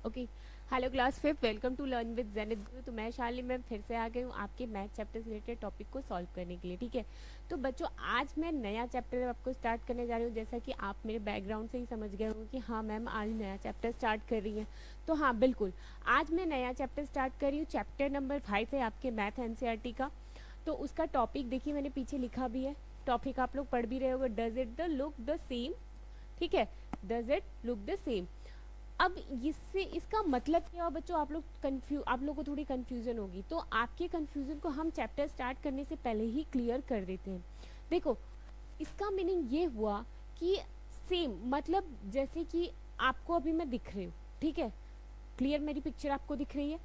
Okay. Hello class fifth, welcome to learn with Zenith Guru. तो मैं Shalini ma'am फिर से आ गई हूँ आपके मैथ चैप्टर से रिलेटेड टॉपिक को सॉल्व करने के लिए। ठीक है, तो बच्चों आज मैं नया चैप्टर आपको स्टार्ट करने जा रही हूँ। जैसा कि आप मेरे बैकग्राउंड से ही समझ गए होंगे कि हाँ मैम आज नया चैप्टर स्टार्ट कर रही हैं। तो हाँ बिल्कुल, आज मैं नया चैप्टर स्टार्ट कर रही हूँ। चैप्टर नंबर 5 है आपके मैथ एनसीईआरटी का। तो उसका टॉपिक देखिए, मैंने पीछे लिखा भी है। टॉपिक आप लोग पढ़ भी रहे होगे, does it the look the same. ठीक है, does it look the same. अब इससे इसका मतलब क्या हुआ बच्चों, आप लोग को थोड़ी कंफ्यूजन होगी। तो आपके कंफ्यूजन को हम चैप्टर स्टार्ट करने से पहले ही क्लियर कर देते हैं। देखो, इसका मीनिंग ये हुआ कि सेम मतलब जैसे कि आपको अभी मैं दिख रही हूँ। ठीक है, क्लियर मेरी पिक्चर आपको दिख रही है।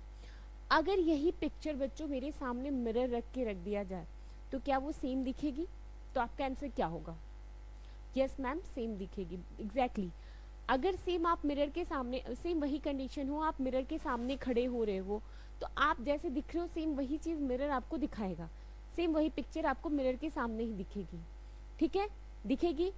अगर यही पिक्चर बच्चों मेरे सामने मिरर रख के रख दिया जाए तो क्या वो सेम दिखेगी? तो आपका आंसर क्या होगा? यस मैम, सेम दिखेगी। एग्जैक्टली अगर सेम आप मिरर के सामने, सेम वही कंडीशन हो, आप मिरर के सामने खड़े हो रहे हो, तो आप जैसे दिख रहे हो सेम वही चीज मिरर आपको दिखाएगा। सेम वही पिक्चर आपको मिरर के सामने ही दिखेगी। ठीक है, दिखेगी।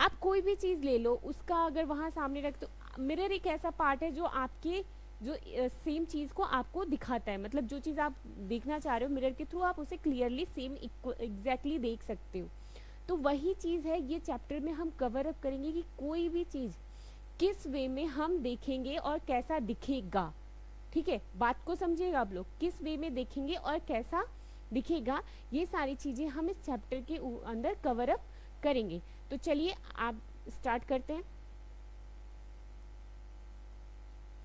आप कोई भी चीज ले लो, उसका अगर वहां सामने रख, तो मिरर एक ऐसा पार्ट है जो आपके जो सेम चीज को आपको दिखाता है। मतलब जो चीज आप देखना चाह रहे हो मिरर के थ्रू, आप उसे क्लियरली सेम एग्जैक्टली देख सकते हो। तो वही चीज है, ये चैप्टर में हम कवर अप करेंगे कि कोई भी चीज किस वे में हम देखेंगे और कैसा दिखेगा। ठीक है, बात को समझिएगा आप लोग, किस वे में देखेंगे और कैसा दिखेगा, ये सारी चीजें हम इस चैप्टर के अंदर कवर अप करेंगे। तो चलिए आप स्टार्ट करते हैं।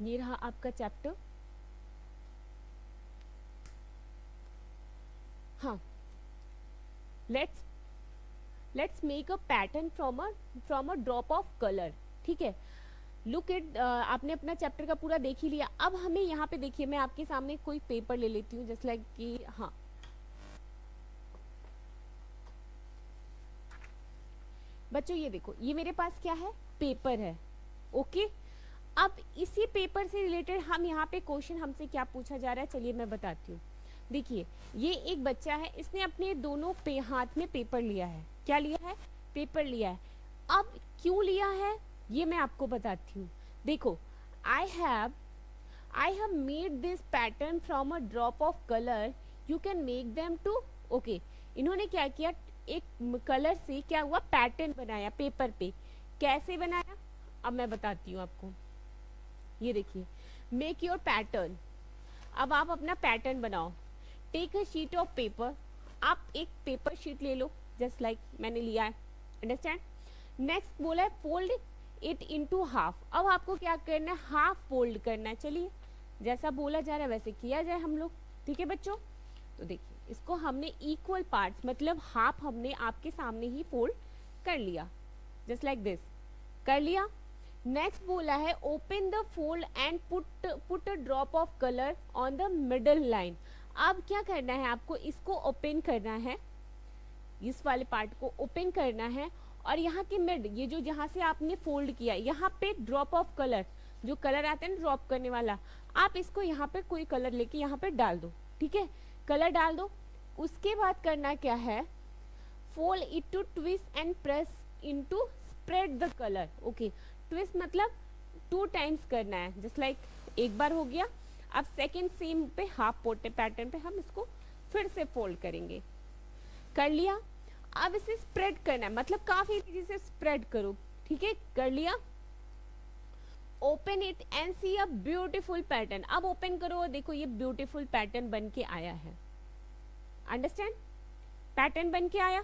ये रहा आपका चैप्टर। हाँ, let's let's make a pattern from a drop of colour. ठीक है, लुक इट, आपने अपना चैप्टर का पूरा देख ही लिया। अब हमें यहाँ पे देखिए, मैं आपके सामने कोई पेपर ले लेती हूँ, जस्ट लाइक कि हाँ बच्चों ये देखो, ये मेरे पास क्या है, पेपर है। ओके, अब इसी पेपर से रिलेटेड हम यहाँ पे क्वेश्चन हमसे क्या पूछा जा रहा है, चलिए मैं बताती हूँ। देखिए, ये एक बच्चा है, इसने अपने दोनों हाथ में पेपर लिया है। क्या लिया है? पेपर लिया है। अब क्यों लिया है ये मैं आपको बताती हूँ। देखो, I have I have made this pattern from a drop of color. You can make them too. Okay. इन्होंने क्या किया, एक कलर से क्या हुआ, पैटर्न बनाया पेपर पे। कैसे बनाया अब मैं बताती हूँ आपको। ये देखिए, मेक योर पैटर्न। अब आप अपना पैटर्न बनाओ। Take a sheet of paper. आप एक पेपर शीट ले लो, जस्ट लाइक मैंने लिया है। अंडरस्टैंड? नेक्स्ट बोला है फोल्ड इट इनटू हाफ। अब आपको क्या करना है, हाफ फोल्ड करना है। चलिए, जैसा बोला जा रहा है वैसे किया जाए हम लोग। ठीक है बच्चों, तो देखिए इसको हमने इक्वल पार्ट्स मतलब हाफ हमने आपके सामने ही फोल्ड कर लिया, जस्ट लाइक दिस कर लिया। नेक्स्ट बोला है open the fold and put a drop of colour on the middle line. अब क्या करना है आपको, इसको ओपन करना है, इस वाले पार्ट को ओपन करना है, और यहाँ के मिड, ये जो जहाँ से आपने फोल्ड किया, यहाँ पे ड्रॉप ऑफ कलर, जो कलर आता है ना ड्रॉप करने वाला, आप इसको यहाँ पे कोई कलर लेके यहाँ पे डाल दो। ठीक है, कलर डाल दो। उसके बाद करना क्या है, fold it two twist and press into spread the colour. Okay, twist मतलब 2 टाइम्स करना है, जस्ट लाइक एक बार हो गया। अब सेकेंड सेम पे हाफ पोटे पैटर्न पे हम इसको फिर से फोल्ड करेंगे। कर लिया। अब इसे स्प्रेड करना है, मतलब काफी तेजी से स्प्रेड करो। ठीक है, कर लिया। Open it and see a beautiful pattern. अब ओपन करो और देखो ये ब्यूटीफुल पैटर्न बन के आया है। अंडरस्टैंड? पैटर्न बन के आया।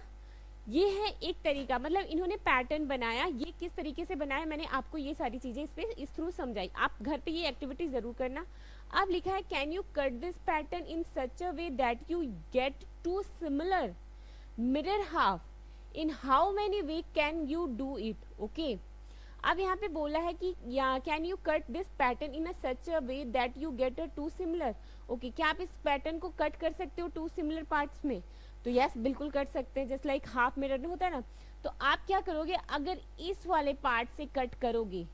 ये है एक तरीका, मतलब इन्होंने पैटर्न बनाया। ये किस तरीके से बनाया मैंने आपको ये सारी चीजें इस थ्रू समझाई। आप घर पे ये एक्टिविटी जरूर करना। अब लिखा है can you cut this pattern in such a way that you get two similar mirror half in how many way can you do it. Okay, अब यहाँ पे बोला है कि can you cut this pattern in a such a way that you get a 2 similar. Okay, क्या आप इस pattern को कट कर सकते हो 2 सिमिलर पार्ट्स में? तो यस, बिल्कुल कर सकते हैं। जस्ट लाइक हाफ मिरर होता है ना, तो आप क्या करोगे, अगर इस वाले पार्ट से कट करोगे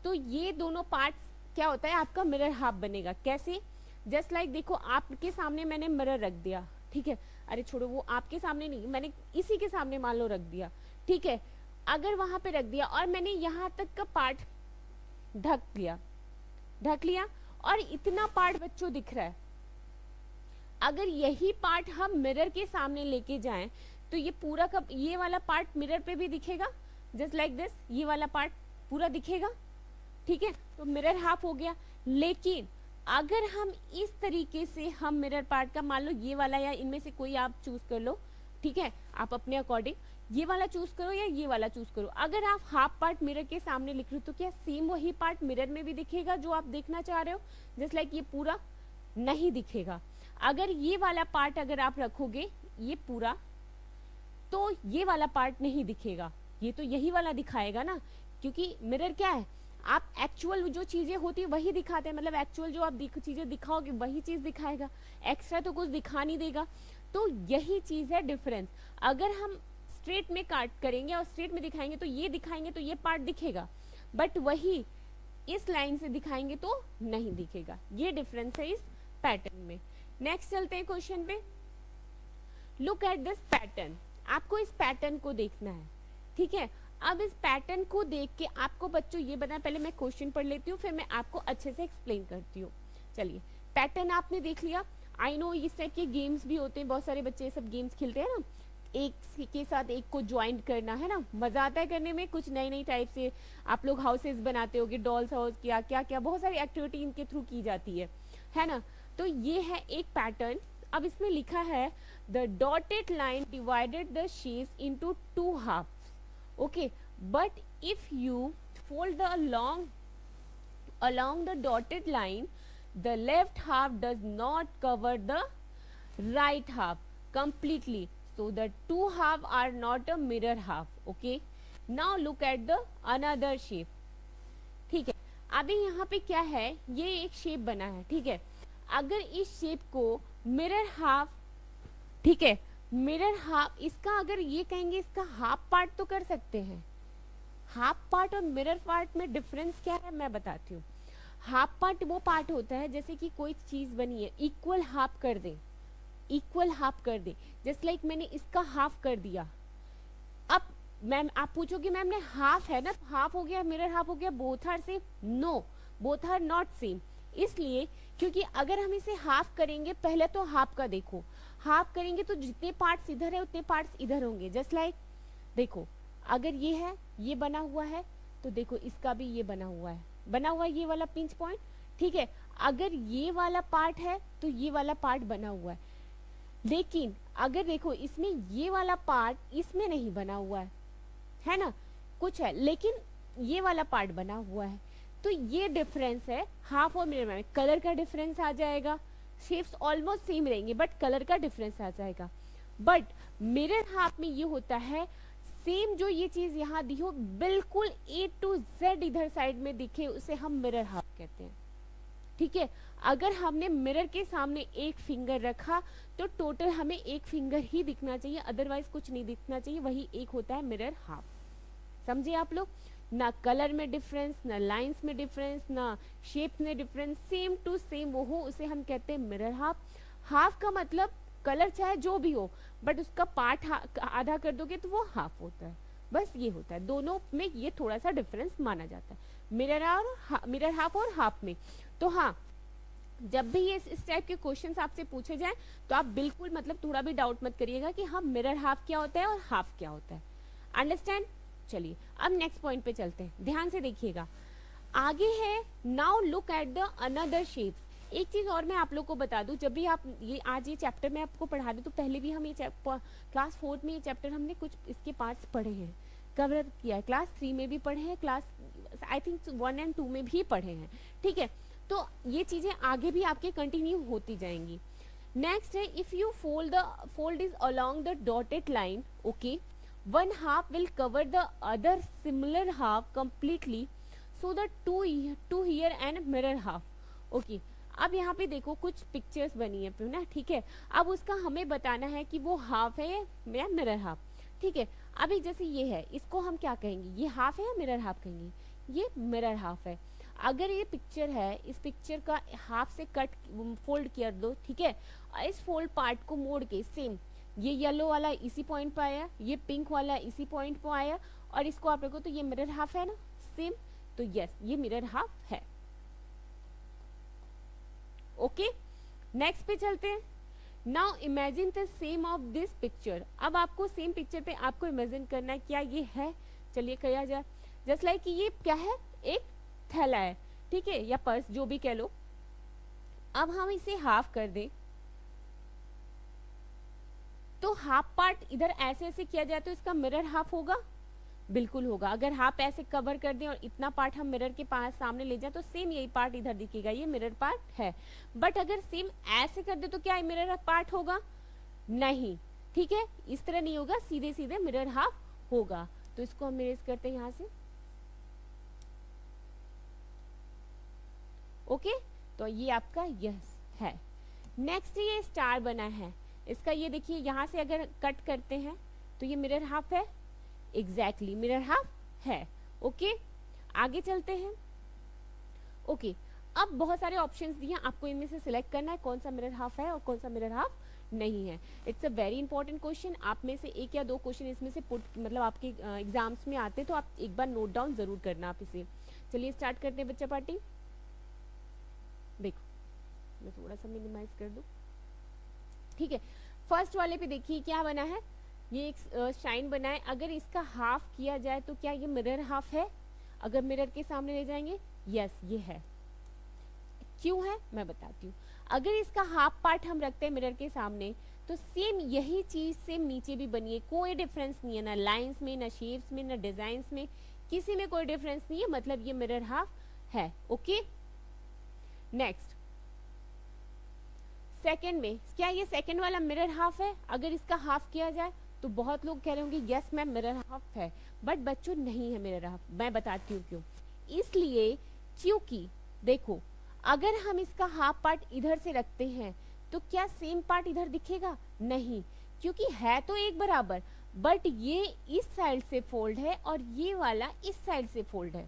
तो ये दोनों पार्ट्स क्या होता है, आपका मिरर हाफ बनेगा। कैसे? जस्ट लाइक देखो, आपके सामने मैंने मिरर रख दिया। ठीक है, अरे छोड़ो, वो आपके सामने नहीं, मैंने इसी के सामने मान लो रख दिया। ठीक है, अगर वहां पे रख दिया और मैंने यहाँ तक का पार्ट ढक दिया, ढक लिया, और इतना पार्ट बच्चों दिख रहा है। अगर यही पार्ट हम मिरर के सामने लेके जाएं तो ये पूरा का ये वाला पार्ट मिरर पे भी दिखेगा, जस्ट लाइक दिस, ये वाला पार्ट पूरा दिखेगा, ठीक है, तो मिरर हाफ हो गया। लेकिन अगर हम इस तरीके से हम मिरर पार्ट का, मान लो ये वाला या इनमें से कोई आप चूज कर लो, ठीक है, आप अपने अकॉर्डिंग ये वाला चूज करो या ये वाला चूज करो। अगर आप हाफ पार्ट मिरर के सामने लिख रहे हो तो क्या सेम वही पार्ट मिरर में भी दिखेगा जो आप देखना चाह रहे हो? जस्ट लाइक ये पूरा नहीं दिखेगा। अगर ये वाला पार्ट अगर आप रखोगे ये पूरा, तो ये वाला पार्ट नहीं दिखेगा, ये तो यही वाला दिखाएगा ना, क्योंकि मिरर क्या है, आप एक्चुअल जो चीजें होती है वही दिखाते हैं, मतलब एक्चुअल जो आप चीजें दिखाओगे वही चीज दिखाएगा, एक्स्ट्रा तो कुछ दिखा नहीं देगा। तो यही चीज है डिफरेंस। अगर हम स्ट्रेट में काट करेंगे और स्ट्रेट में दिखाएंगे तो ये दिखाएंगे तो ये पार्ट दिखेगा, बट वही इस लाइन से दिखाएंगे तो नहीं दिखेगा। ये डिफरेंस है इस पैटर्न में। नेक्स्ट चलते हैं क्वेश्चन पे। लुक एट दिस पैटर्न, आपको इस पैटर्न को देखना है, ठीक है। अब इस पैटर्न को देख के आपको बच्चों ये बताना, पहले मैं क्वेश्चन पढ़ लेती हूँ फिर मैं आपको अच्छे से एक्सप्लेन करती हूँ। चलिए, पैटर्न आपने देख लिया। आई नो इस टाइप के गेम्स भी होते हैं, बहुत सारे बच्चे सब गेम्स खेलते हैं ना, एक के साथ एक को ज्वाइन करना है ना, मजा आता है करने में। कुछ नई नई टाइप से आप लोग हाउसेस बनाते होगे, डॉल्स हाउस, क्या क्या क्या बहुत सारी एक्टिविटी इनके थ्रू की जाती है ना। तो ये है एक पैटर्न। अब इसमें लिखा है the dotted line divided the shapes into two halves, okay, but if you fold the along the dotted line, the left half does not cover the right half completely, so the two half are not a mirror half, okay. Now look at the another shape, ठीक है। अभी यहाँ पे क्या है, ये एक shape बना है, ठीक है। अगर इस शेप को मिरर हाफ, ठीक है, मिरर हाफ, इसका अगर ये कहेंगे इसका हाफ पार्ट तो कर सकते हैं। हाफ पार्ट और मिरर पार्ट में डिफरेंस क्या है मैं बताती हूँ। हाफ पार्ट वो पार्ट होता है जैसे कि कोई चीज बनी है, इक्वल हाफ कर दे, इक्वल हाफ कर दे, जस्ट लाइक मैंने इसका हाफ कर दिया। अब मैम आप पूछोगे मैम ने हाफ है ना, तो हाफ हो गया मिरर हाफ हो गया, both are same? No, both are not same. इसलिए क्योंकि अगर हम इसे हाफ करेंगे, पहले तो हाफ का देखो, हाफ करेंगे तो जितने पार्ट्स इधर है उतने पार्ट्स इधर होंगे। जस्ट लाइक देखो, अगर ये है, ये बना हुआ है, तो देखो इसका भी ये बना हुआ है, बना हुआ है ये वाला पिंच पॉइंट, ठीक है। अगर ये वाला पार्ट है तो ये वाला पार्ट बना हुआ है, लेकिन अगर देखो इसमें ये वाला पार्ट इसमें नहीं बना हुआ है ना, कुछ है लेकिन ये वाला पार्ट बना हुआ है। तो ये डिफरेंस है हाफ और मिरर में। कलर का डिफरेंस आ जाएगा, शेप्स ऑलमोस्ट सेम रहेंगे बट कलर का डिफरेंस आ जाएगा। बट मिरर हाफ में ये होता है सेम, जो ये चीज यहाँ दी हो बिल्कुल A to Z इधर साइड में दिखे, उसे हम मिरर हाफ कहते हैं, ठीक है। अगर हमने मिरर के सामने एक फिंगर रखा तो टोटल हमें एक फिंगर ही दिखना चाहिए, अदरवाइज कुछ नहीं दिखना चाहिए, वही एक होता है मिरर हाफ। समझे आप लोग? ना कलर में डिफरेंस, ना लाइंस में डिफरेंस, ना शेप में डिफरेंस, सेम टू सेम वो हो, उसे हम कहते हैं मिरर हाफ। हाफ का मतलब कलर चाहे जो भी हो बट उसका पार्ट आधा कर दोगे तो वो हाफ होता है, बस ये होता है। दोनों में ये थोड़ा सा डिफरेंस माना जाता है, मिरर हाफ और हाफ में। तो हाँ, जब भी ये इस टाइप के क्वेश्चंस आपसे पूछे जाएं तो आप बिल्कुल मतलब थोड़ा भी डाउट मत करिएगा कि हाँ मिरर हाफ क्या होता है और हाफ क्या होता है। अंडरस्टैंड? चलिए अब नेक्स्ट पॉइंट पे चलते हैं, ध्यान से देखिएगा। आगे है now look at the another shapes. एक चीज और मैं आप लोग को बता दूं, जब भी आप ये आज ये चैप्टर में आपको पढ़ा दूं तो पहले भी हम ये क्लास 4 में ये चैप्टर हमने कुछ इसके पार्ट्स पढ़े हैं, कवर किया है, क्लास 3 में भी पढ़े हैं, क्लास आई थिंक 1 और 2 में भी पढ़े हैं, ठीक है। तो ये चीजें आगे भी आपके कंटिन्यू होती जाएंगी। नेक्स्ट है if you fold is along the dotted line, okay, one half will cover the other similar half completely, so the two here and mirror half, okay। अब यहाँ पे देखो कुछ पिक्चर्स बनी है ना, ठीक है। अब उसका हमें बताना है कि वो हाफ है या मिरर हाफ, ठीक है। अभी जैसे ये है, इसको हम क्या कहेंगे, ये हाफ है या मिरर हाफ कहेंगे? ये मिरर हाफ है। अगर ये पिक्चर है, इस पिक्चर का हाफ से कट फोल्ड कर दो, ठीक है। इस फोल्ड पार्ट को मोड़ के सेम, ये येलो वाला इसी पॉइंट पे आया, ये पिंक वाला इसी पॉइंट पे आया, और इसको आप देखो तो ये मिरर हाफ है ना, सेम। तो यस, ये मिरर हाफ है। ओके, नेक्स्ट पे चलते हैं। Now imagine the same of this picture. अब आपको सेम पिक्चर पे आपको इमेजिन करना है क्या ये है, चलिए किया जाए। जस्ट लाइक कि ये क्या है, एक थैला है, ठीक है, या पर्स, जो भी कह लो। अब हम इसे हाफ कर दें तो हाफ पार्ट इधर ऐसे ऐसे किया जाए तो इसका मिरर हाफ होगा, बिल्कुल होगा। अगर हाफ ऐसे कवर कर दें और इतना पार्ट हम मिरर के पास सामने ले जाए तो सेम यही पार्ट इधर दिखेगा, ये मिरर पार्ट है। बट अगर सेम ऐसे कर दे तो क्या मिरर पार्ट होगा, नहीं, ठीक है, इस तरह नहीं होगा, सीधे सीधे मिरर हाफ होगा। तो इसको हम इरेज करते हैं यहां से। ओके, तो ये आपका यस है। नेक्स्ट ये स्टार बना है, इसका ये देखिए यहां से अगर कट करते हैं तो ये मिरर हाफ है, एग्जैक्टली मिरर हाफ है। ओके, आगे चलते हैं। ओके, अब बहुत सारे ऑप्शंस दिए, आपको इनमें से सिलेक्ट करना है कौन सा मिरर हाफ है और कौन सा मिरर हाफ नहीं है। It's a very important question, आप में से एक या दो क्वेश्चन इसमें से पुट मतलब आपके एग्जाम्स में आते, तो आप एक बार नोट डाउन जरूर करना आप इसे। चलिए स्टार्ट करते हैं बच्चा पार्टी। देखो मैं थोड़ा सा मिनिमाइज कर दूं, ठीक है। फर्स्ट वाले पे देखिए क्या बना है, ये एक शाइन बना है। अगर इसका हाफ किया जाए तो क्या ये मिरर हाफ है, अगर मिरर के सामने ले जाएंगे, यस ये है। क्यों है मैं बताती हूँ। अगर इसका हाफ पार्ट हम रखते हैं मिरर के सामने तो सेम यही चीज सेम नीचे भी बनी है, कोई डिफरेंस नहीं है, ना लाइंस में, ना शेप्स में, ना डिजाइन में, किसी में कोई डिफरेंस नहीं है, मतलब ये मिरर हाफ है। ओके, नेक्स्ट सेकेंड में, क्या ये सेकेंड वाला मिरर हाफ है, अगर इसका हाफ किया जाए तो बहुत लोग कह रहे होंगे यस मैम मिरर हाफ है, बट बच्चों नहीं है मिरर हाफ। मैं बताती हूँ क्यों। इसलिए क्योंकि देखो अगर हम इसका हाफ पार्ट इधर से रखते हैं तो क्या सेम पार्ट इधर दिखेगा, नहीं, क्योंकि है तो एक बराबर, बट ये इस साइड से फोल्ड है और ये वाला इस साइड से फोल्ड है,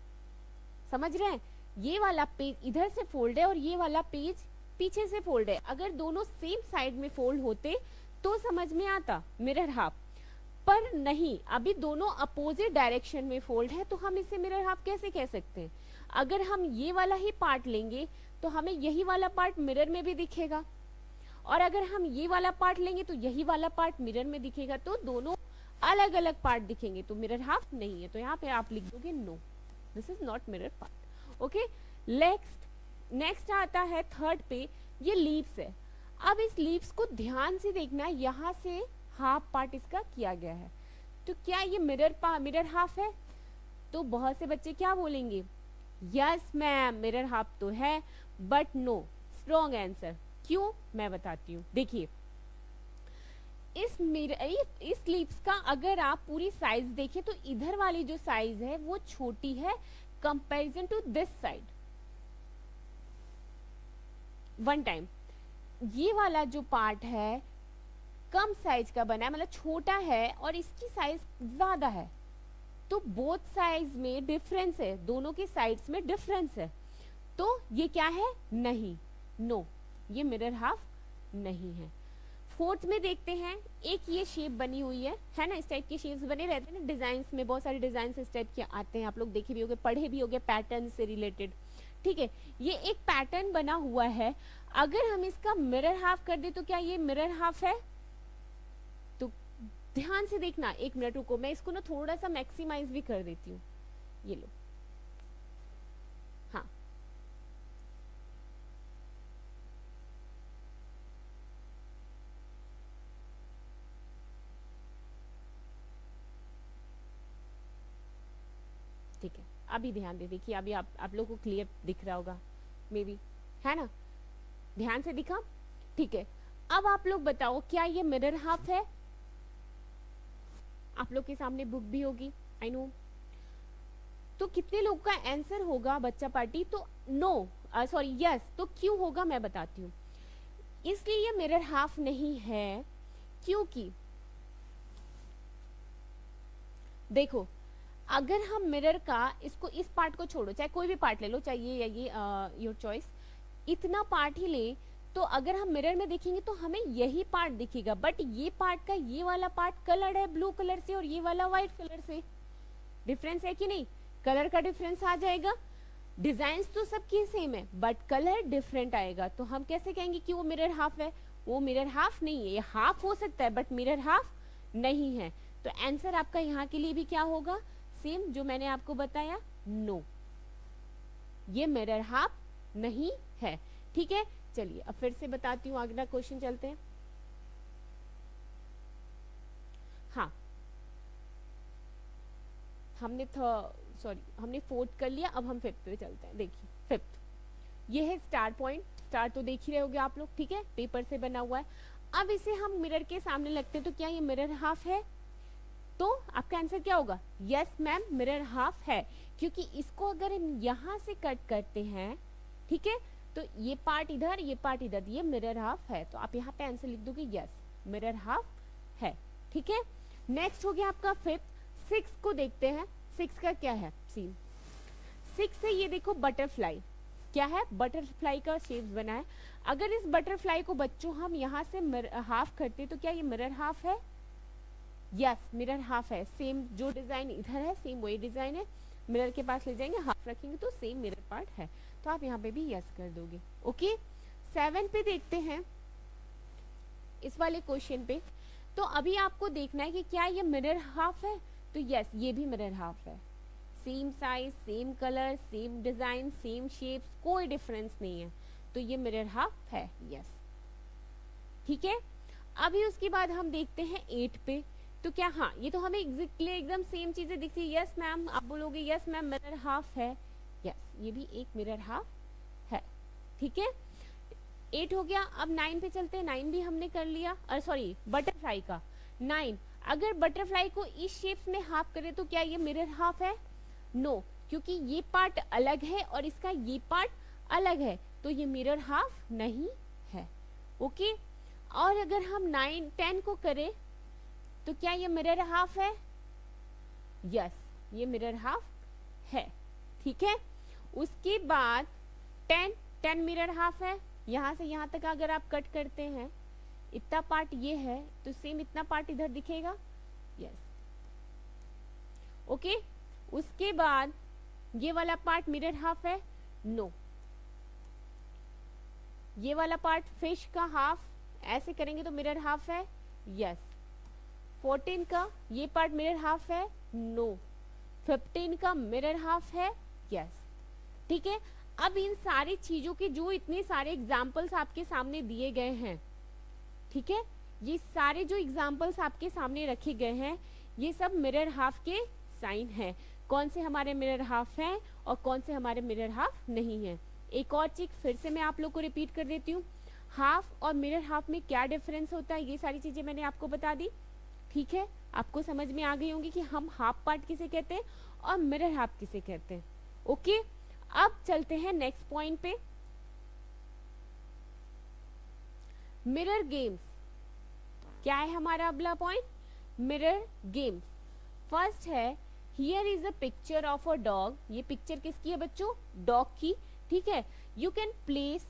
समझ रहे हैं। ये वाला पेज इधर से फोल्ड है और ये वाला पेज पीछे से फोल्ड है। अगर दोनों सेम साइड में फोल्ड होते तो समझ में आता मिरर हाफ, पर नहीं, अभी दोनों अपोजिट डायरेक्शन में फोल्ड है, तो हम इसे मिरर हाफ कैसे कह सकते हैं। अगर हम ये वाला ही पार्ट लेंगे तो हमें यही वाला पार्ट मिरर में भी दिखेगा, और अगर हम ये वाला पार्ट लेंगे तो यही वाला पार्ट मिरर में दिखेगा, तो दोनों अलग अलग पार्ट दिखेंगे, तो मिरर हाफ नहीं है। तो यहाँ पे आप लिख दोगे no, this is not mirror part. Okay, next आता है थर्ड पे, ये लीव्स है। अब इस लीव्स को ध्यान से देखना, यहाँ से हाफ पार्ट इसका किया गया है, तो क्या ये मिरर हाफ है। तो बहुत से बच्चे क्या बोलेंगे, यस मैम मिरर हाफ तो है, बट नो, स्ट्रॉन्ग आंसर। क्यों मैं बताती हूँ। देखिए इस लीव्स का अगर आप पूरी साइज देखें तो इधर वाली जो साइज है वो छोटी है comparison to this side. One time ये वाला जो पार्ट है कम साइज का बना है, मतलब छोटा है, और इसकी साइज ज्यादा है, तो बोथ साइज में डिफरेंस है, दोनों के साइड्स में डिफरेंस है, तो ये क्या है, नहीं, नो, ये मिरर हाफ नहीं है। फोर्थ में देखते हैं, एक ये शेप बनी हुई है ना, इस टाइप के शेप्स बने रहते हैं ना डिजाइन्स में, बहुत सारे डिजाइन इस टाइप के आते हैं, आप लोग देखे भी होंगे, पढ़े भी होंगे पैटर्न से रिलेटेड, ठीक है। ये एक पैटर्न बना हुआ है, अगर हम इसका मिरर हाफ कर दे तो क्या ये मिरर हाफ है। तो ध्यान से देखना, एक मिनट रुको, मैं इसको ना थोड़ा सा मैक्सिमाइज भी कर देती हूँ, ये लो, हाँ, ठीक है, अभी ध्यान दे, देखिए अभी आप लोगों को क्लियर दिख रहा होगा मे बी, है ना, ध्यान से दिखा, ठीक है। अब आप लोग बताओ क्या ये मिरर हाफ है। आप लोग के सामने बुक भी होगी, आई नो, तो कितने लोग का आंसर होगा बच्चा पार्टी, तो नो, सॉरी यस, तो क्यों होगा मैं बताती हूँ। इसलिए ये मिरर हाफ नहीं है क्योंकि देखो अगर हम मिरर का इसको इस पार्ट को छोड़ो, चाहे कोई भी पार्ट ले लो, चाहे ये या ये, योर चॉइस, इतना पार्ट ही ले, तो अगर हम मिरर में देखेंगे तो हमें यही पार्ट दिखेगा, बट ये पार्ट का ये वाला पार्ट कलर्ड है ब्लू कलर से और ये वाला व्हाइट कलर से, डिफरेंस है कि नहीं, कलर का डिफरेंस आ जाएगा। डिजाइन्स तो सबकी सेम है बट कलर डिफरेंट आएगा, तो हम कैसे कहेंगे कि वो मिरर हाफ है? वो मिरर हाफ नहीं है, ये हाफ हो सकता है बट मिरर हाफ नहीं है। तो आंसर आपका यहाँ के लिए भी क्या होगा? सेम जो मैंने आपको बताया, नो, ये मिरर हाफ नहीं है। ठीक है, चलिए अब फिर से बताती हूँ, अगला क्वेश्चन चलते हैं। हाँ, हमने हमने फोर्थ कर लिया, अब हम फिफ्थ पे चलते हैं। देखिए फिफ्थ, ये है स्टार पॉइंट। स्टार तो देख ही रहे होगे आप लोग, ठीक है, पेपर से बना हुआ है। अब इसे हम मिरर के सामने लगते हैं, तो क्या ये मिरर हाफ है? तो आपका आंसर क्या होगा? यस मैम, मिरर हाफ है, क्योंकि इसको अगर हम यहाँ से कट करते हैं, ठीक है, तो ये पार्ट इधर, ये पार्ट इधर, ये मिरर हाफ है। तो आप यहाँ पे आंसर लिख दोगे यस, मिरर हाफ है। ठीक है, नेक्स्ट हो गया आपका फिफ्थ। सिक्स को देखते हैं, सिक्स का क्या है सीन। सिक्स है, ये देखो बटरफ्लाई, क्या है? बटरफ्लाई का शेप बना है। अगर इस बटरफ्लाई को बच्चों हम यहाँ से हाफ करते तो क्या ये मिरर हाफ है? यस, मिरर हाफ है। सेम जो डिजाइन इधर है सेम वही डिजाइन है, मिरर के पास ले जाएंगे, हाफ रखेंगे तो सेम मिरर पार्ट है। तो आप यहाँ पे भी यस कर दोगे। ओके, 7 पे देखते हैं, इस वाले क्वेश्चन पे। तो अभी आपको देखना है कि क्या ये मिरर हाफ है? तो यस, ये भी मिरर हाफ है। Same size, same colour, same design, same shapes, कोई डिफरेंस नहीं है, तो ये मिरर हाफ है। यस, ठीक है। अभी उसके बाद हम देखते हैं 8 पे। तो क्या, हाँ, ये तो हमें एग्जैक्टली एकदम सेम चीजें दिखती है। यस मैम, आप बोलोगे यस मैम मिरर हाफ है। यस, ये भी एक मिरर हाफ है। ठीक है, 8 हो गया। अब 9 पे चलते हैं। 9 भी हमने कर लिया, और सॉरी बटरफ्लाई का 9। अगर बटरफ्लाई को इस शेप में हाफ करें तो क्या ये मिरर हाफ है? नो, क्योंकि ये पार्ट अलग है और इसका ये पार्ट अलग है, तो ये मिरर हाफ नहीं है। ओके, और अगर हम 9 10 को करें तो क्या ये मिरर हाफ है? यस, ये मिरर हाफ है। ठीक है, उसके बाद 10 मिरर हाफ है। यहां से यहां तक अगर आप कट करते हैं, इतना पार्ट ये है तो सेम इतना पार्ट इधर दिखेगा। Yes, okay. उसके बाद ये वाला पार्ट मिरर हाफ है? नो। ये वाला पार्ट फिश का हाफ, ऐसे करेंगे तो मिरर हाफ है। यस। 14 का ये पार्ट मिरर हाफ है? नो। 15 का मिरर हाफ है? यस। ठीक है, अब इन सारी चीजों के जो इतने सारे एग्जाम्पल्स आपके सामने दिए गए हैं, ठीक है, ये सारे जो एग्जाम्पल्स आपके सामने रखे गए हैं, ये सब मिरर हाफ के साइन है। कौन से हमारे मिरर हाफ हैं और कौन से हमारे मिरर हाफ नहीं है। एक और चीज फिर से मैं आप लोग को रिपीट कर देती हूँ, हाफ और मिरर हाफ में क्या डिफरेंस होता है, ये सारी चीजें मैंने आपको बता दी। ठीक है, आपको समझ में आ गई होंगी कि हम हाफ पार्ट किसे कहते हैं और मिरर हाफ किसे कहते हैं। ओके, अब चलते हैं नेक्स्ट पॉइंट पे, मिरर गेम्स। क्या है हमारा अगला पॉइंट? Mirror games. फर्स्ट है, here is a picture of a dog. ये पिक्चर किसकी है बच्चों? डॉग की। ठीक है, you can place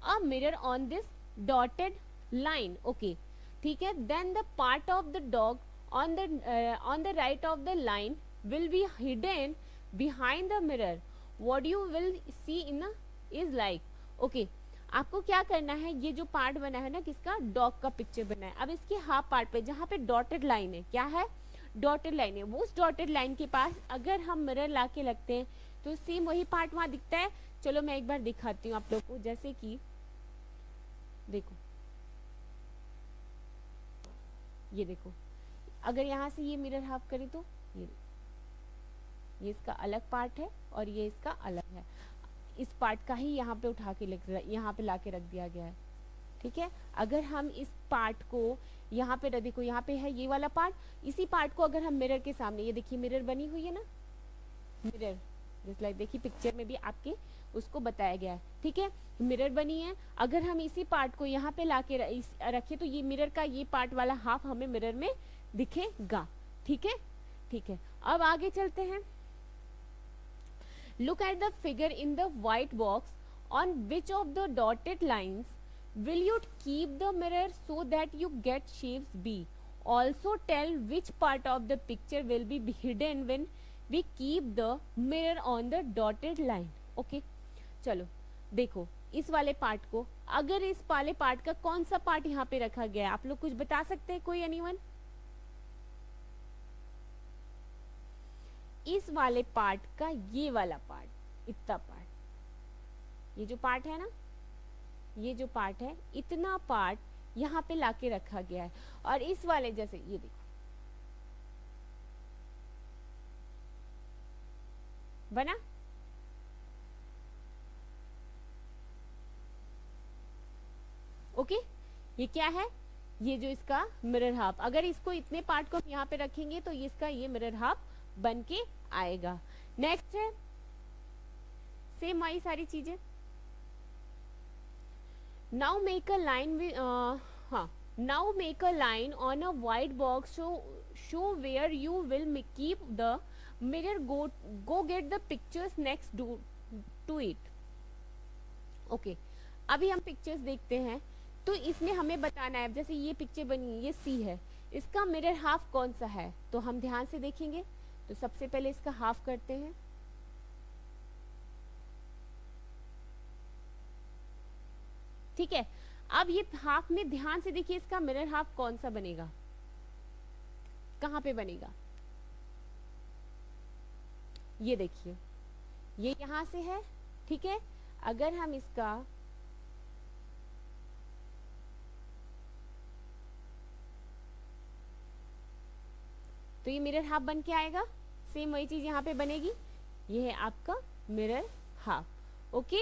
a mirror on this dotted line. Okay, ठीक है, then the part of the dog on the right of the line will be hidden behind the mirror. What you will see in a is like. Okay, आपको क्या करना है, ये जो part बना है ना किसका? डॉग का पिक्चर बना है। अब इसके हाफ पार्ट पे जहाँ पे डॉटेड लाइन है, क्या है? डॉटेड लाइन है। वो उस डॉटेड लाइन के पास अगर हम मिरर ला के लगते हैं तो सेम वही पार्ट वहां दिखता है। चलो मैं एक बार दिखाती हूँ आप लोग को, जैसे कि देखो, ये देखो, अगर यहाँ से ये मिरर हाफ करें तो ये इसका अलग पार्ट है और ये इसका अलग है। इस पार्ट का ही यहाँ पे उठा के यहाँ पे लाके रख दिया गया है। ठीक है, अगर हम इस पार्ट को यहाँ पे देखो, यहाँ पे है ये वाला पार्ट, इसी पार्ट को अगर हम मिरर के सामने, ये देखिए मिरर बनी हुई है ना, मिरर जस्ट लाइक, देखिए पिक्चर में भी आपके उसको बताया गया है। ठीक है, मिरर बनी है, अगर हम इसी पार्ट को यहाँ पे लाके रखे तो ये मिरर का ये पार्ट वाला हाफ हमें मिरर में दिखेगा। ठीक है, ठीक है, अब आगे चलते हैं। Look at the figure in the white box. On which of the dotted lines will you keep the mirror so that you get shapes B? Also tell which part of the picture will be hidden when we keep the mirror on the dotted line. Okay, चलो देखो इस वाले part को, अगर इस वाले part का कौन सा पार्ट यहाँ पे रखा गया है, आप लोग कुछ बता सकते हैं कोई, एनीवन? इस वाले पार्ट का ये वाला पार्ट, इतना पार्ट, ये जो पार्ट है ना, ये जो पार्ट है, इतना पार्ट यहाँ पे लाके रखा गया है। और इस वाले जैसे ये देखो, बना? ओके, ये क्या है? ये जो इसका मिरर हाफ, अगर इसको इतने पार्ट को हम यहाँ पे रखेंगे तो इसका ये मिरर हाफ बन के आएगा। नेक्स्ट है सेम वही सारी चीजें। नाउ मेक अ लाइन, हाँ, now make a line on a white box show where you will keep the mirror, go get the pictures next to it. Okay, अभी हम पिक्चर्स देखते हैं। तो इसमें हमें बताना है, जैसे ये पिक्चर बनी, ये सी है, इसका मिरर हाफ कौन सा है, तो हम ध्यान से देखेंगे। तो सबसे पहले इसका हाफ करते हैं, ठीक है। अब ये हाफ में ध्यान से देखिए, इसका मिरर हाफ कौन सा बनेगा, कहाँ पे बनेगा, ये देखिए, ये यहां से है, ठीक है। अगर हम इसका तो ये मिरर हाफ बन के आएगा, सेम वही चीज यहाँ पे बनेगी, ये है आपका मिरर हाफ। ओके,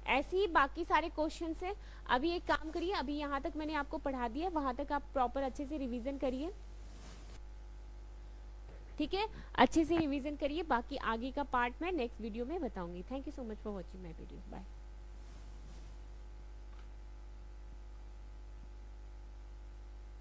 ऐसे ही बाकी सारे क्वेश्चन है। अभी एक काम करिए, अभी यहाँ तक मैंने आपको पढ़ा दिया, वहां तक आप प्रॉपर अच्छे से रिवीजन करिए, ठीक है, अच्छे से रिवीजन करिए। बाकी आगे का पार्ट मैं नेक्स्ट वीडियो में बताऊंगी। Thank you so much for watching my video, bye.